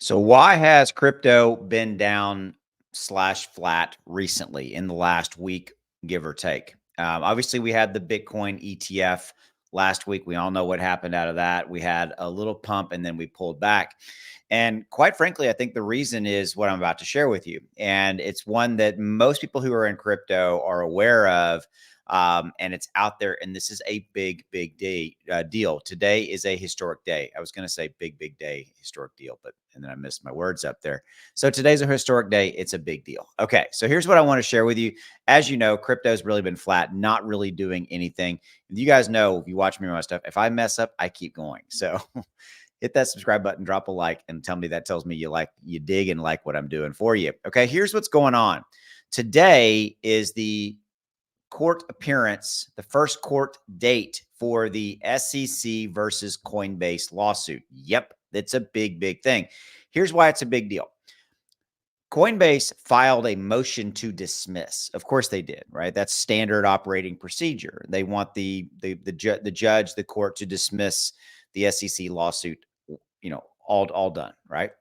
So why has crypto been down slash flat recently in the last week, give or take? Obviously, we had the Bitcoin ETF last week. We all know what happened out of that. We had a little pump and then we pulled back. And quite frankly, I think the reason is what I'm about to share with you. And it's one that most people who are in crypto are aware of. And it's out there. And this is a big deal. Today is a historic day. I was going to say big day, historic deal, but and then I missed my words up there. So today's a historic day. It's a big deal. Okay. So here's what I want to share with you. As you know, crypto's really been flat, not really doing anything. You guys know, if you watch me on my stuff, if I mess up, I keep going. So hit that subscribe button, drop a like, and tell me that tells me you dig and like what I'm doing for you. Okay. Here's what's going on. Today is the court appearance, the first court date for the SEC versus Coinbase lawsuit. Yep, it's a big thing. Here's why it's a big deal. Coinbase filed a motion to dismiss. Of course they did, right? That's standard operating procedure. They want the judge, the court to dismiss the SEC lawsuit, all done, right?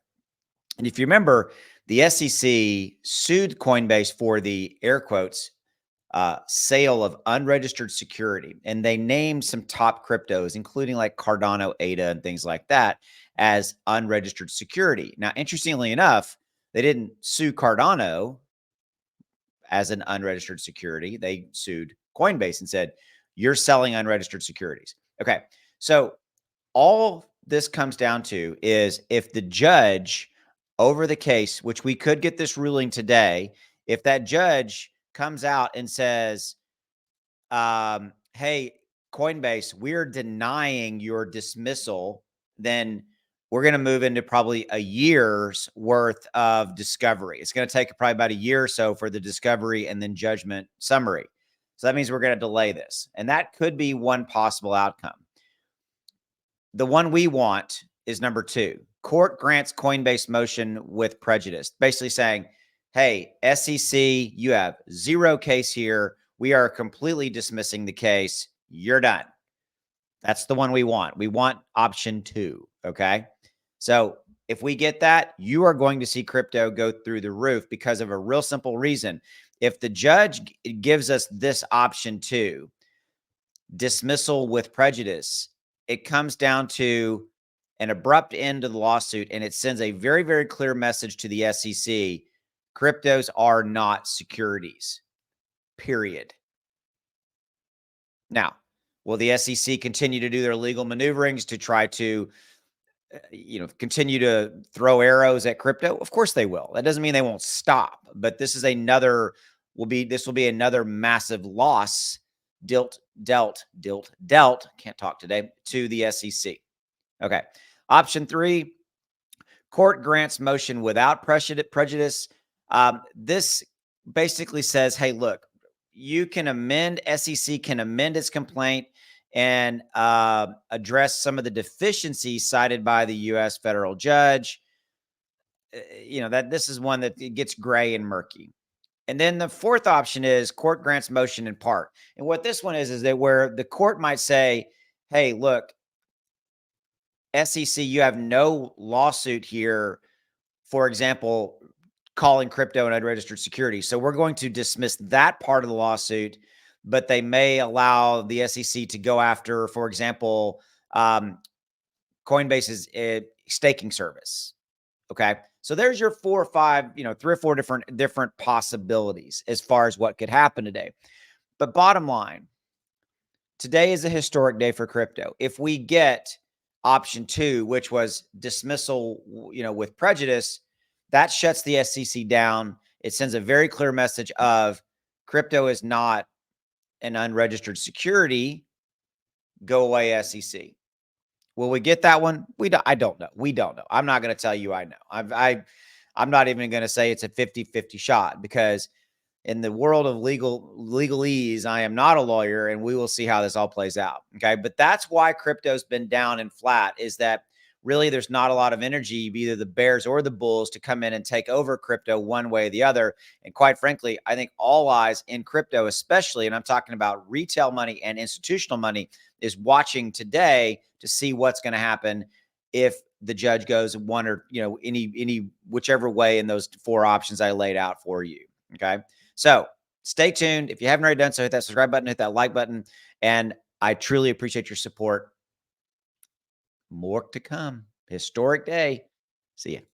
And if you remember, the SEC sued Coinbase for the air quotes sale of unregistered security. And they named some top cryptos, including like Cardano, ADA, and things like that as unregistered security. Now, interestingly enough, they didn't sue Cardano as an unregistered security. They sued Coinbase and said, you're selling unregistered securities. Okay. So all this comes down to is if the judge over the case, which we could get this ruling today, if that judge comes out and says, hey, Coinbase, we're denying your dismissal, then we're going to move into probably a year's worth of discovery. It's going to take probably about a year or so for the discovery and then judgment summary. So that means we're going to delay this. And that could be one possible outcome. The one we want is number 2. Court grants Coinbase motion with prejudice, basically saying, hey, SEC, you have zero case here. We are completely dismissing the case. You're done. That's the one we want. We want option 2. Okay. So if we get that, you are going to see crypto go through the roof because of a real simple reason. If the judge gives us this option 2, dismissal with prejudice, it comes down to an abrupt end to the lawsuit, and it sends a very clear message to the SEC. Cryptos are not securities, period. Now, will the SEC continue to do their legal maneuverings to try to, continue to throw arrows at crypto? Of course they will. That doesn't mean they won't stop, but this is will be another massive loss dealt, can't talk today, to the SEC. Okay. Option 3, court grants motion without prejudice. This basically says, hey, look, you can SEC can amend its complaint and address some of the deficiencies cited by the U.S. federal judge. That this is one that it gets gray and murky. And then the 4th option is court grants motion in part. And what this one is that where the court might say, hey, look, SEC, you have no lawsuit here, for example, calling crypto an unregistered security. So we're going to dismiss that part of the lawsuit, but they may allow the SEC to go after, for example, Coinbase's staking service. Okay. So there's your 4 or 5, 3 or 4 different possibilities as far as what could happen today. But bottom line, today is a historic day for crypto. If we get option 2, which was dismissal, with prejudice, that shuts the SEC down. It sends a very clear message of crypto is not an unregistered security. Go away, SEC. Will we get that one? I don't know. We don't know. I'm not going to tell you I know. I'm not even going to say it's a 50-50 shot because in the world of legalese, I am not a lawyer, and we will see how this all plays out. Okay. But that's why crypto's been down and flat, is that really there's not a lot of energy, either the bears or the bulls, to come in and take over crypto one way or the other. And quite frankly, I think all eyes in crypto, especially, and I'm talking about retail money and institutional money, is watching today to see what's going to happen if the judge goes one or, any whichever way in those four options I laid out for you. Okay. So stay tuned. If you haven't already done so, hit that subscribe button, hit that like button. And I truly appreciate your support. More to come. Historic day. See ya.